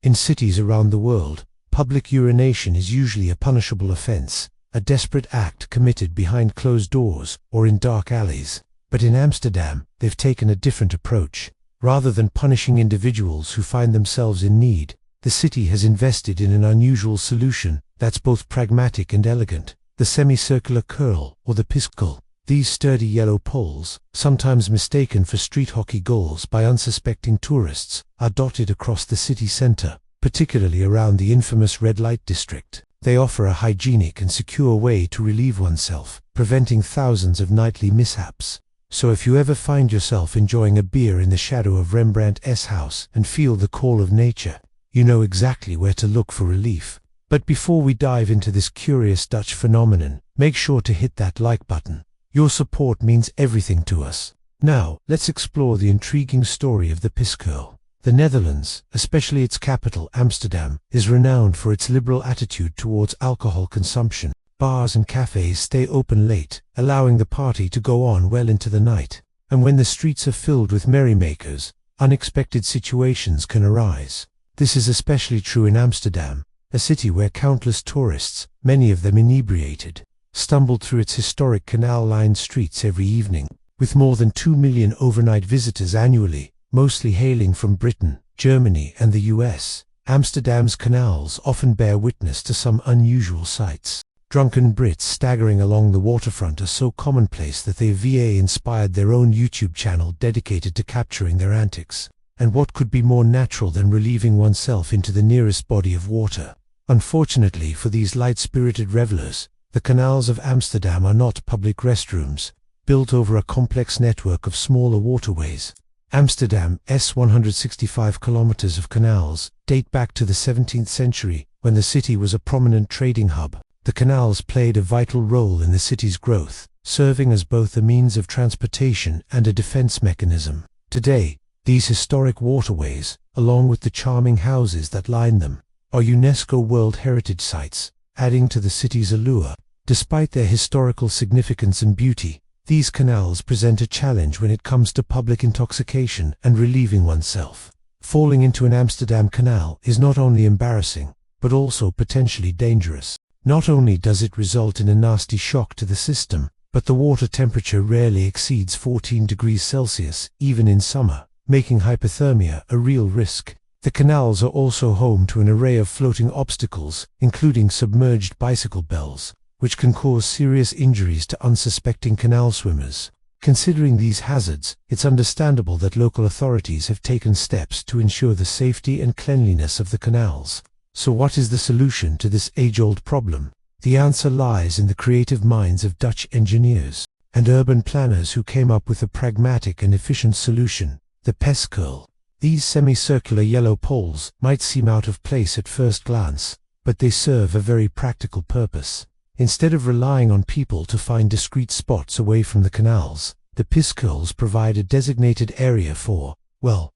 In cities around the world, public urination is usually a punishable offense, a desperate act committed behind closed doors or in dark alleys. But in Amsterdam, they've taken a different approach. Rather than punishing individuals who find themselves in need, the city has invested in an unusual solution that's both pragmatic and elegant: the semicircular curl, or the piscule. These sturdy yellow poles, sometimes mistaken for street hockey goals by unsuspecting tourists, are dotted across the city center, particularly around the infamous red light district. They offer a hygienic and secure way to relieve oneself, preventing thousands of nightly mishaps. So if you ever find yourself enjoying a beer in the shadow of Rembrandt's house and feel the call of nature, you know exactly where to look for relief. But before we dive into this curious Dutch phenomenon, make sure to hit that like button. Your support means everything to us. Now, let's explore the intriguing story of the piscule. The Netherlands, especially its capital Amsterdam, is renowned for its liberal attitude towards alcohol consumption. Bars and cafes stay open late, allowing the party to go on well into the night. And when the streets are filled with merrymakers, unexpected situations can arise. This is especially true in Amsterdam, a city where countless tourists, many of them inebriated, stumbled through its historic canal-lined streets every evening. With more than 2 million overnight visitors annually, mostly hailing from Britain, Germany and the US, Amsterdam's canals often bear witness to some unusual sights. Drunken Brits staggering along the waterfront are so commonplace that they've inspired their own YouTube channel dedicated to capturing their antics. And what could be more natural than relieving oneself into the nearest body of water? Unfortunately for these light-spirited revelers, the canals of Amsterdam are not public restrooms, built over a complex network of smaller waterways. Amsterdam's 165 kilometers of canals date back to the 17th century, when the city was a prominent trading hub. The canals played a vital role in the city's growth, serving as both a means of transportation and a defense mechanism. Today, these historic waterways, along with the charming houses that line them, are UNESCO World Heritage Sites, adding to the city's allure. Despite their historical significance and beauty, these canals present a challenge when it comes to public intoxication and relieving oneself. Falling into an Amsterdam canal is not only embarrassing, but also potentially dangerous. Not only does it result in a nasty shock to the system, but the water temperature rarely exceeds 14 degrees Celsius, even in summer, making hypothermia a real risk. The canals are also home to an array of floating obstacles, including submerged bicycle bells, which can cause serious injuries to unsuspecting canal swimmers. Considering these hazards, it's understandable that local authorities have taken steps to ensure the safety and cleanliness of the canals. So what is the solution to this age-old problem? The answer lies in the creative minds of Dutch engineers and urban planners who came up with a pragmatic and efficient solution: the piscule. These semicircular yellow poles might seem out of place at first glance, but they serve a very practical purpose. Instead of relying on people to find discreet spots away from the canals, the piscules provide a designated area for, well,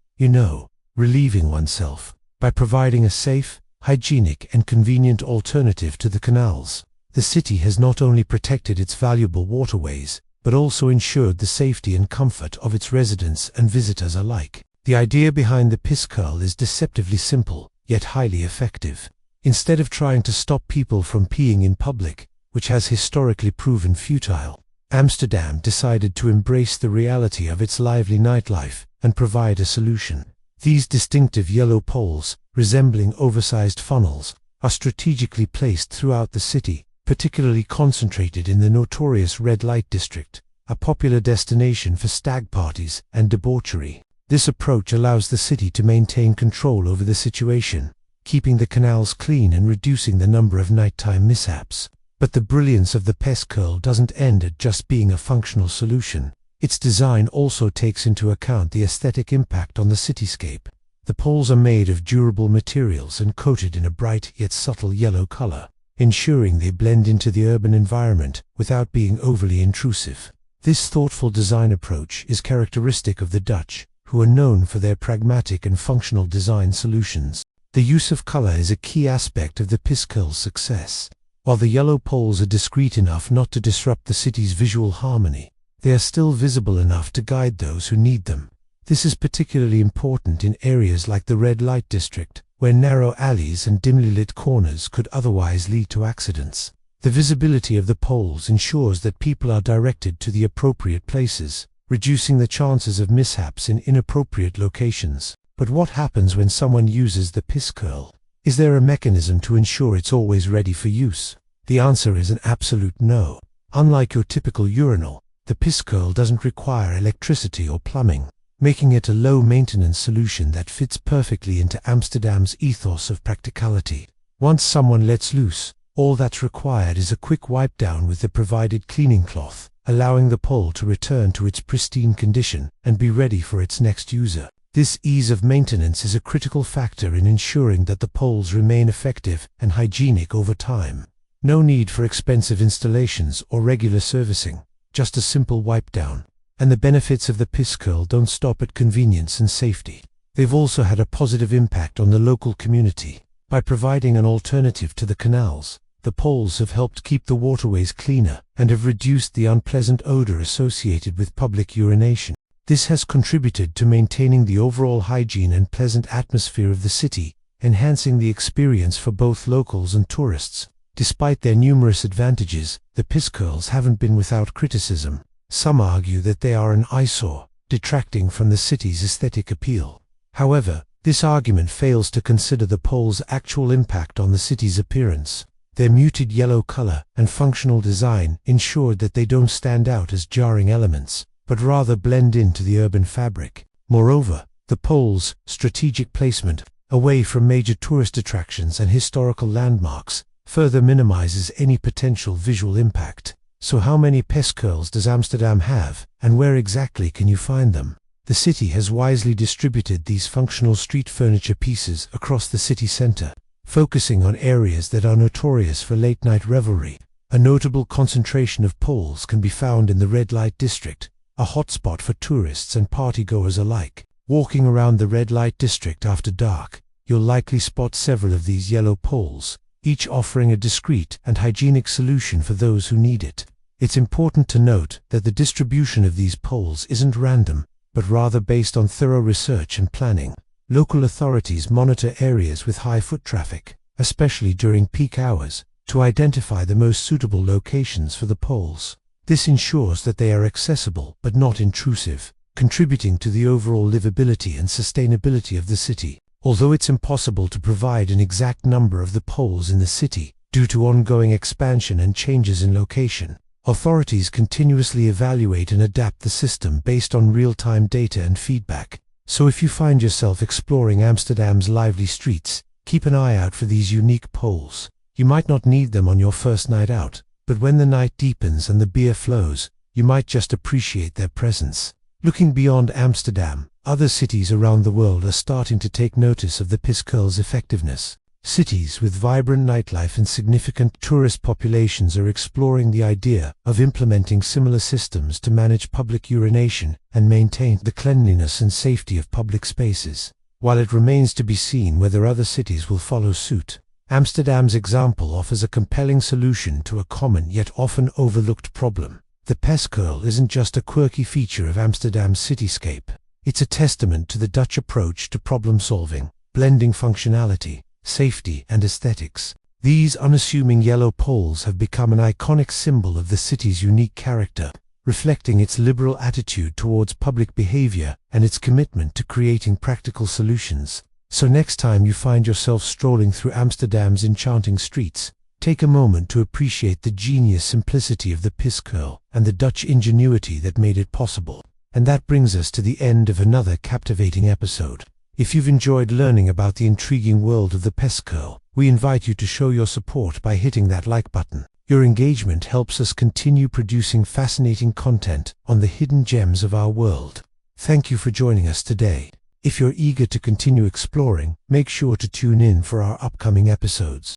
relieving oneself. By providing a safe, hygienic and convenient alternative to the canals, the city has not only protected its valuable waterways, but also ensured the safety and comfort of its residents and visitors alike. The idea behind the piscule is deceptively simple, yet highly effective. Instead of trying to stop people from peeing in public, which has historically proven futile, Amsterdam decided to embrace the reality of its lively nightlife and provide a solution. These distinctive yellow poles, resembling oversized funnels, are strategically placed throughout the city, particularly concentrated in the notorious red light district, a popular destination for stag parties and debauchery. This approach allows the city to maintain control over the situation, keeping the canals clean and reducing the number of nighttime mishaps. But the brilliance of the piscule doesn't end at just being a functional solution. Its design also takes into account the aesthetic impact on the cityscape. The poles are made of durable materials and coated in a bright yet subtle yellow color, ensuring they blend into the urban environment without being overly intrusive. This thoughtful design approach is characteristic of the Dutch, who are known for their pragmatic and functional design solutions. The use of color is a key aspect of the piscule's success. While the yellow poles are discreet enough not to disrupt the city's visual harmony, they are still visible enough to guide those who need them. This is particularly important in areas like the red light district, where narrow alleys and dimly lit corners could otherwise lead to accidents. The visibility of the poles ensures that people are directed to the appropriate places, reducing the chances of mishaps in inappropriate locations. But what happens when someone uses the piss curl? Is there a mechanism to ensure it's always ready for use? The answer is an absolute no. Unlike your typical urinal, the piss curl doesn't require electricity or plumbing, making it a low-maintenance solution that fits perfectly into Amsterdam's ethos of practicality. Once someone lets loose, all that's required is a quick wipe down with the provided cleaning cloth, allowing the pole to return to its pristine condition and be ready for its next user. This ease of maintenance is a critical factor in ensuring that the poles remain effective and hygienic over time. No need for expensive installations or regular servicing, just a simple wipe down. And the benefits of the piss curl don't stop at convenience and safety. They've also had a positive impact on the local community. By providing an alternative to the canals, the poles have helped keep the waterways cleaner and have reduced the unpleasant odor associated with public urination. This has contributed to maintaining the overall hygiene and pleasant atmosphere of the city, enhancing the experience for both locals and tourists. Despite their numerous advantages, the piss curls haven't been without criticism. Some argue that they are an eyesore, detracting from the city's aesthetic appeal. However, this argument fails to consider the poles' actual impact on the city's appearance. Their muted yellow color and functional design ensured that they don't stand out as jarring elements, but rather blend into the urban fabric. Moreover, the poles' strategic placement, away from major tourist attractions and historical landmarks, further minimizes any potential visual impact. So how many piss curls does Amsterdam have, and where exactly can you find them? The city has wisely distributed these functional street furniture pieces across the city center, focusing on areas that are notorious for late-night revelry. A notable concentration of poles can be found in the red light district, a hotspot for tourists and partygoers alike. Walking around the red light district after dark, you'll likely spot several of these yellow poles, each offering a discreet and hygienic solution for those who need it. It's important to note that the distribution of these poles isn't random, but rather based on thorough research and planning. Local authorities monitor areas with high foot traffic, especially during peak hours, to identify the most suitable locations for the poles. This ensures that they are accessible but not intrusive, contributing to the overall livability and sustainability of the city. Although it's impossible to provide an exact number of the poles in the city due to ongoing expansion and changes in location, authorities continuously evaluate and adapt the system based on real-time data and feedback. So if you find yourself exploring Amsterdam's lively streets, keep an eye out for these unique poles. You might not need them on your first night out, but when the night deepens and the beer flows, you might just appreciate their presence. Looking beyond Amsterdam, other cities around the world are starting to take notice of the piss curl's effectiveness. Cities with vibrant nightlife and significant tourist populations are exploring the idea of implementing similar systems to manage public urination and maintain the cleanliness and safety of public spaces. While it remains to be seen whether other cities will follow suit, Amsterdam's example offers a compelling solution to a common yet often overlooked problem. The piss curl isn't just a quirky feature of Amsterdam's cityscape. It's a testament to the Dutch approach to problem solving, blending functionality, safety, and aesthetics. These unassuming yellow poles have become an iconic symbol of the city's unique character, reflecting its liberal attitude towards public behavior and its commitment to creating practical solutions. So next time you find yourself strolling through Amsterdam's enchanting streets, take a moment to appreciate the genius simplicity of the piss curl and the Dutch ingenuity that made it possible. And that brings us to the end of another captivating episode. If you've enjoyed learning about the intriguing world of the piss curl, we invite you to show your support by hitting that like button. Your engagement helps us continue producing fascinating content on the hidden gems of our world. Thank you for joining us today. If you're eager to continue exploring, make sure to tune in for our upcoming episodes.